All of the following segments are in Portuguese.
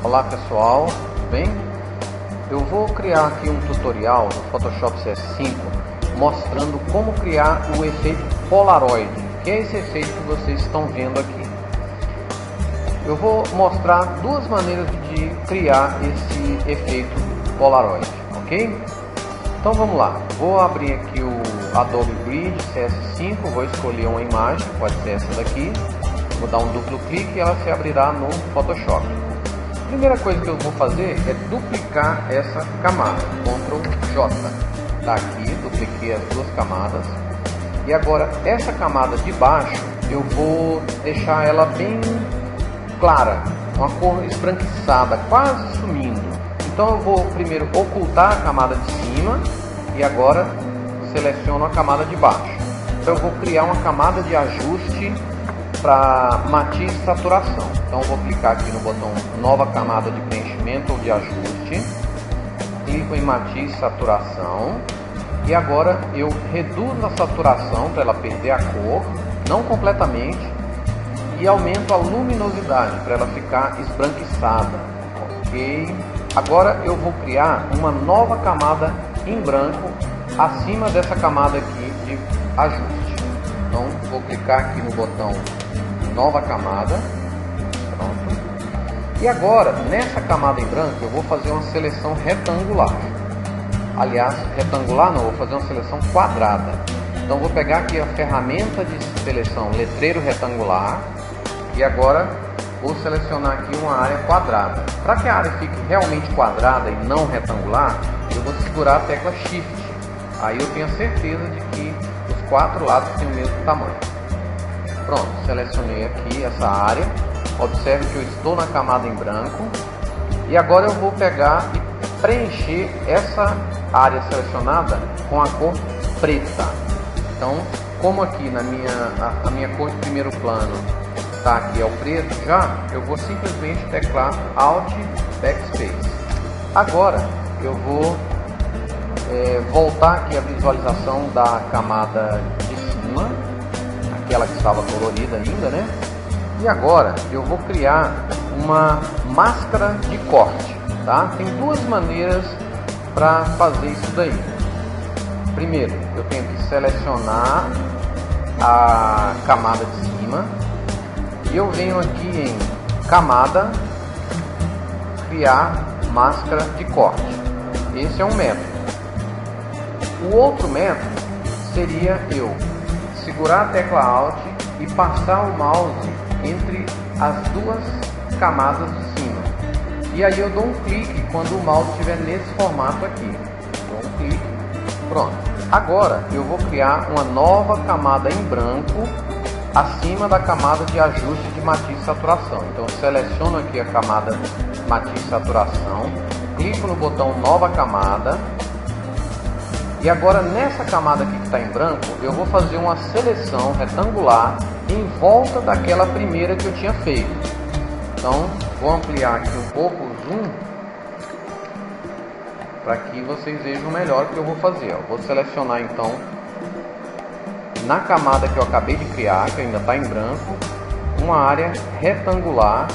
Olá pessoal, tudo bem? Eu vou criar aqui um tutorial no Photoshop CS5 mostrando como criar o efeito Polaroid, que é esse efeito que vocês estão vendo aqui. Eu vou mostrar duas maneiras de criar esse efeito Polaroid, ok? Então vamos lá, vou abrir aqui o Adobe Bridge CS5, vou escolher uma imagem, pode ser essa daqui, vou dar um duplo clique e ela se abrirá no Photoshop. A primeira coisa que eu vou fazer é duplicar essa camada, Ctrl J. Tá aqui, dupliquei as duas camadas. E agora essa camada de baixo eu vou deixar ela bem clara, uma cor esbranquiçada, quase sumindo. Então eu vou primeiro ocultar a camada de cima e agora seleciono a camada de baixo. Então eu vou criar uma camada de ajuste para matiz e saturação. Então eu vou clicar aqui no botão nova camada de preenchimento ou de ajuste, clico em matiz e saturação e agora eu reduzo a saturação para ela perder a cor, não completamente, e aumento a luminosidade para ela ficar esbranquiçada. Ok. Agora eu vou criar uma nova camada em branco acima dessa camada aqui de ajuste. Então vou clicar aqui no botão nova camada, pronto. E agora nessa camada em branco eu vou fazer uma seleção retangular. Aliás, retangular não, vou fazer uma seleção quadrada. Então vou pegar aqui a ferramenta de seleção letreiro retangular e agora vou selecionar aqui uma área quadrada. Para que a área fique realmente quadrada e não retangular, eu vou segurar a tecla Shift. Aí eu tenho a certeza de que os quatro lados têm o mesmo tamanho. Pronto, selecionei aqui essa área. Observe que eu estou na camada em branco. E agora eu vou pegar e preencher essa área selecionada com a cor preta. Então, como aqui na a minha cor de primeiro plano tá aqui é o preto já, eu vou simplesmente teclar Alt Backspace. Agora eu vou voltar aqui a visualização da camada de cima, aquela que estava colorida ainda, né? E agora eu vou criar uma máscara de corte, tá? Tem duas maneiras para fazer isso daí. Primeiro, eu tenho que selecionar a camada de cima e eu venho aqui em camada, criar máscara de corte. Esse é um método. O outro método seria eu segurar a tecla Alt e passar o mouse entre as duas camadas de cima. E aí eu dou um clique quando o mouse estiver nesse formato aqui. Dou um clique, pronto. Agora eu vou criar uma nova camada em branco acima da camada de ajuste de matiz e saturação. Então eu seleciono aqui a camada matiz e saturação, clico no botão nova camada. E agora nessa camada aqui que está em branco, eu vou fazer uma seleção retangular em volta daquela primeira que eu tinha feito. Então vou ampliar aqui um pouco o zoom para que vocês vejam melhor o que eu vou fazer. Eu vou selecionar então na camada que eu acabei de criar, que ainda está em branco, uma área retangular,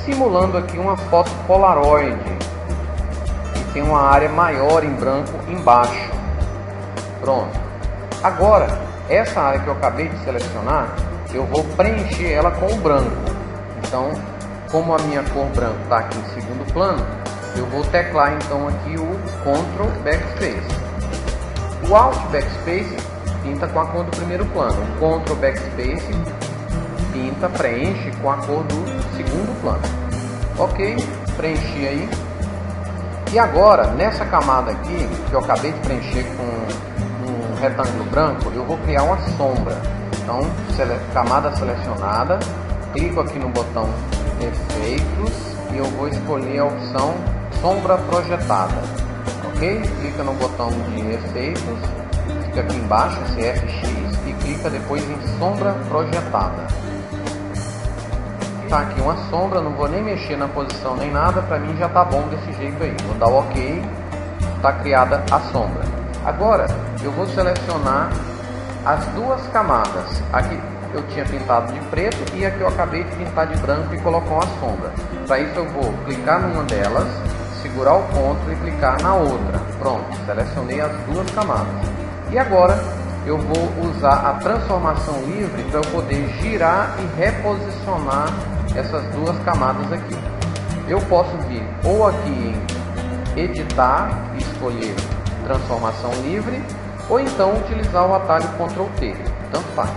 simulando aqui uma foto Polaroid. Tem uma área maior em branco embaixo. Pronto. Agora, essa área que eu acabei de selecionar, eu vou preencher ela com o branco. Então, como a minha cor branco está aqui em segundo plano, eu vou teclar então aqui o Ctrl Backspace. O Alt Backspace pinta com a cor do primeiro plano. O Ctrl Backspace pinta, preenche com a cor do segundo plano. Ok, preenchi aí. E agora, nessa camada aqui, que eu acabei de preencher com um retângulo branco, eu vou criar uma sombra. Então, camada selecionada, clico aqui no botão Efeitos e eu vou escolher a opção Sombra Projetada. Ok? Clica no botão de Efeitos, fica aqui embaixo, CFX, e clica depois em Sombra Projetada. Tá aqui uma sombra, não vou nem mexer na posição nem nada, para mim já tá bom desse jeito aí. Vou dar o OK, tá criada a sombra. Agora eu vou selecionar as duas camadas. Aqui eu tinha pintado de preto e aqui eu acabei de pintar de branco e colocar uma sombra. Para isso eu vou clicar numa delas, segurar o Ctrl e clicar na outra. Pronto, selecionei as duas camadas. E agora eu vou usar a transformação livre para eu poder girar e reposicionar essas duas camadas aqui. Eu posso vir ou aqui em editar e escolher transformação livre, ou então utilizar o atalho Ctrl T, tanto faz.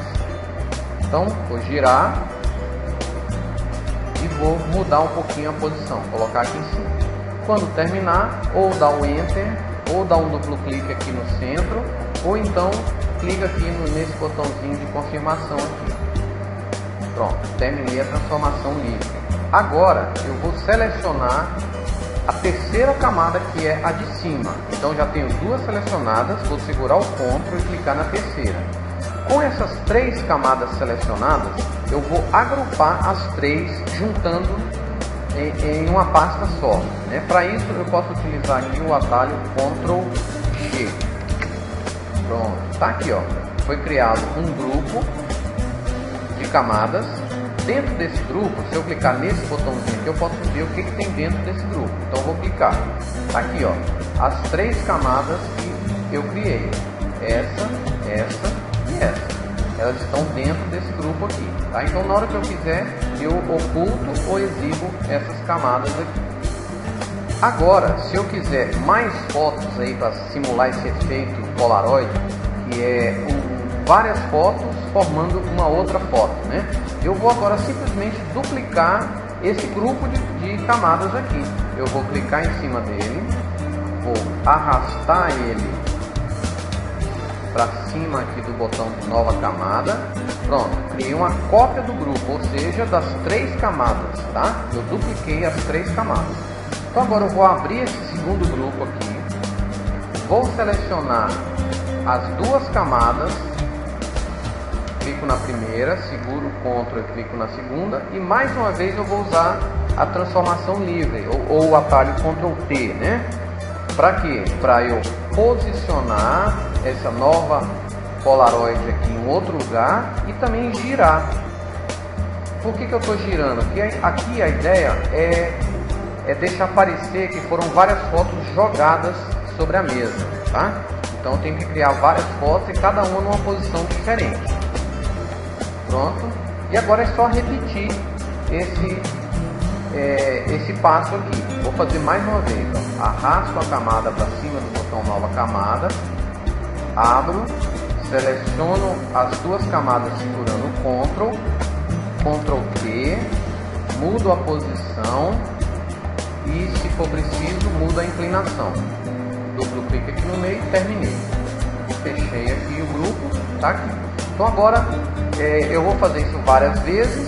Então vou girar e vou mudar um pouquinho a posição, colocar aqui em cima. Quando terminar, ou dá o Enter, ou dá um duplo clique aqui no centro, ou então clica aqui nesse botãozinho de confirmação aqui. Pronto, terminei a transformação livre. Agora eu vou selecionar a terceira camada, que é a de cima. Então já tenho duas selecionadas, vou segurar o Ctrl e clicar na terceira. Com essas três camadas selecionadas, eu vou agrupar as três juntando em uma pasta só, né? Para isso eu posso utilizar aqui o atalho Ctrl G. Pronto, tá aqui, ó. Foi criado um grupo de camadas. Dentro desse grupo, se eu clicar nesse botãozinho aqui, eu posso ver o que tem dentro desse grupo. Então eu vou clicar. Tá aqui, ó, as três camadas que eu criei. Essa e essa. Elas estão dentro desse grupo aqui. Tá? Então na hora que eu quiser, eu oculto ou exibo essas camadas aqui. Agora, se eu quiser mais fotos aí para simular esse efeito Polaroid, que é várias fotos formando uma outra foto, né? Eu vou agora simplesmente duplicar esse grupo de camadas aqui. Eu vou clicar em cima dele, vou arrastar ele para cima aqui do botão de nova camada. Pronto, criei uma cópia do grupo, ou seja, das três camadas, tá? Eu dupliquei as três camadas. Então agora eu vou abrir esse segundo grupo aqui, vou selecionar as duas camadas, clico na primeira, seguro o Ctrl e clico na segunda, e mais uma vez eu vou usar a transformação livre ou o atalho Ctrl T, né? Para quê? Para eu posicionar essa nova Polaroid aqui em outro lugar e também girar. Por que eu estou girando? Porque aqui a ideia é deixar parecer que foram várias fotos jogadas sobre a mesa, tá? Então eu tenho que criar várias fotos e cada uma numa posição diferente. Pronto, e agora é só repetir esse passo aqui. Vou fazer mais uma vez, ó. Arrasto a camada para cima do botão nova camada, abro, seleciono as duas camadas segurando o Ctrl T, mudo a posição e, se for preciso, mudo a inclinação. Duplo clique aqui no meio e terminei. Fechei aqui o grupo, tá aqui. Então agora eu vou fazer isso várias vezes,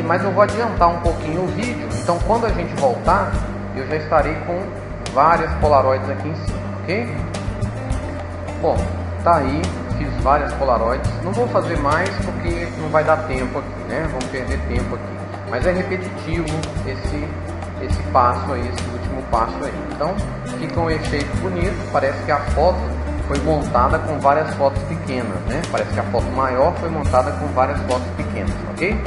mas eu vou adiantar um pouquinho o vídeo. Então quando a gente voltar, eu já estarei com várias Polaroids aqui em cima, ok? Bom, tá aí, fiz várias Polaroids. Não vou fazer mais porque não vai dar tempo aqui, né? Vamos perder tempo aqui. Mas é repetitivo esse passo aí, esse último passo aí. Então fica um efeito bonito, parece que a foto foi montada com várias fotos pequenas, né? Parece que a foto maior foi montada com várias fotos pequenas, ok?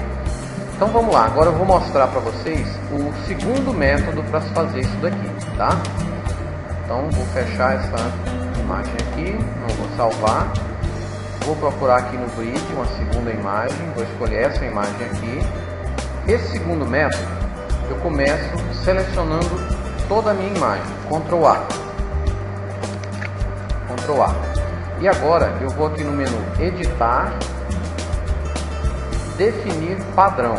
Então vamos lá, agora eu vou mostrar para vocês o segundo método para se fazer isso daqui, tá? Então vou fechar essa imagem aqui, não vou salvar. Vou procurar aqui no grid uma segunda imagem, vou escolher essa imagem aqui. Esse segundo método, eu começo selecionando toda a minha imagem, Ctrl A. Ctrl A. E agora eu vou aqui no menu Editar, Definir Padrão.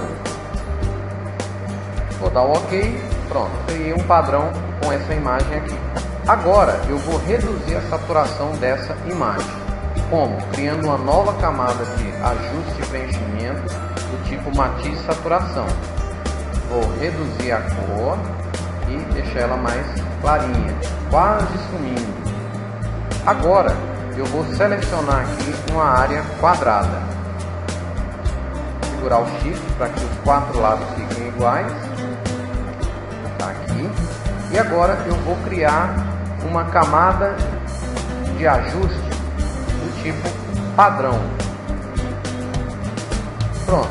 Vou dar um OK, pronto, criei um padrão com essa imagem aqui. Agora eu vou reduzir a saturação dessa imagem. Como? Criando uma nova camada de ajuste e preenchimento do tipo Matiz Saturação. Vou reduzir a cor e deixar ela mais clarinha, quase sumindo. Agora eu vou selecionar aqui uma área quadrada. Segurar o Shift para que os quatro lados fiquem iguais. Tá aqui. E agora eu vou criar uma camada de ajuste do tipo padrão. Pronto,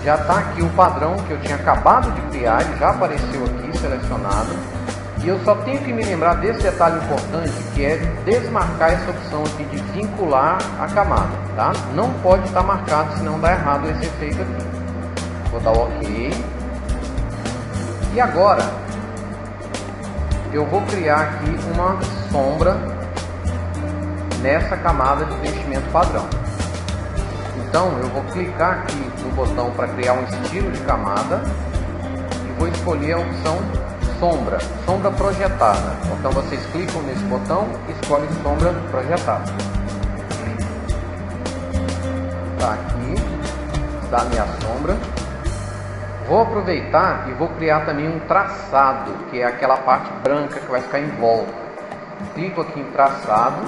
já está aqui o padrão que eu tinha acabado de criar, ele já apareceu aqui selecionado. E eu só tenho que me lembrar desse detalhe importante, que é desmarcar essa opção aqui de vincular a camada, tá? Não pode estar marcado, senão dá errado esse efeito aqui. Vou dar OK. E agora eu vou criar aqui uma sombra nessa camada de preenchimento padrão. Então eu vou clicar aqui no botão para criar um estilo de camada e vou escolher a opção sombra, sombra projetada. Então vocês clicam nesse botão e escolhem sombra projetada. Tá aqui, está a minha sombra. Vou aproveitar e vou criar também um traçado, que é aquela parte branca que vai ficar em volta. Clico aqui em traçado,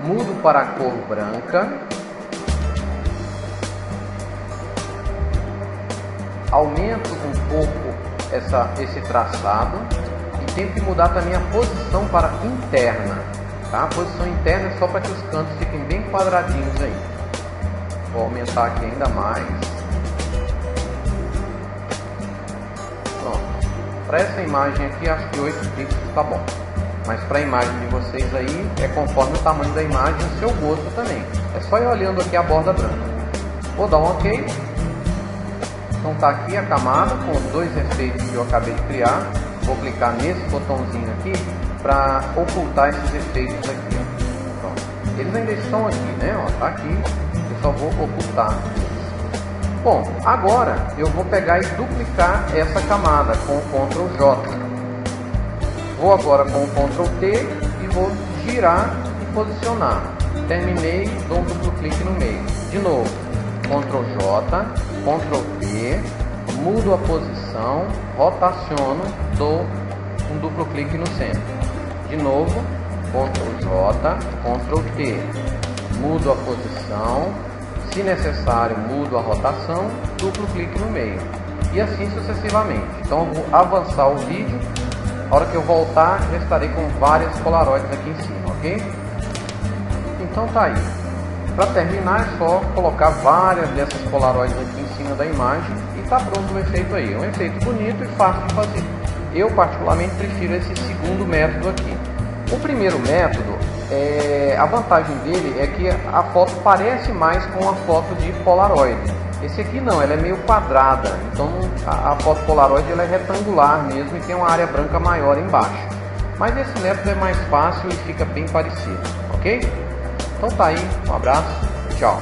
mudo para a cor branca, aumento um pouco esse traçado e tenho que mudar também a posição para interna, tá? A posição interna é só para que os cantos fiquem bem quadradinhos aí. Vou aumentar aqui ainda mais. Pronto. Para essa imagem aqui, acho que 8 pixels está bom. Mas para a imagem de vocês aí, é conforme o tamanho da imagem e o seu gosto também. É só ir olhando aqui a borda branca. Vou dar um OK. Então tá aqui a camada com os dois efeitos que eu acabei de criar. Vou clicar nesse botãozinho aqui para ocultar esses efeitos aqui. Ó. Pronto. Eles ainda estão aqui, né? Ó, tá aqui. Eu só vou ocultar. Bom, agora eu vou pegar e duplicar essa camada com o Ctrl J. Vou agora com o Ctrl T e vou girar e posicionar. Terminei, dou um duplo clique no meio. De novo, Ctrl J, Ctrl T, mudo a posição, rotaciono, dou um duplo clique no centro. De novo, Ctrl J, Ctrl T, mudo a posição, se necessário mudo a rotação, duplo clique no meio. E assim sucessivamente. Então eu vou avançar o vídeo, a hora que eu voltar já estarei com várias Polaroids aqui em cima, ok? Então tá aí. Para terminar é só colocar várias dessas Polaroids aqui em cima da imagem e tá pronto o efeito aí. É um efeito bonito e fácil de fazer. Eu particularmente prefiro esse segundo método aqui. O primeiro método, a vantagem dele é que a foto parece mais com a foto de Polaroid. Esse aqui não, ela é meio quadrada, então a foto Polaroid ela é retangular mesmo e tem uma área branca maior embaixo. Mas esse método é mais fácil e fica bem parecido, ok? Então tá aí, um abraço, tchau!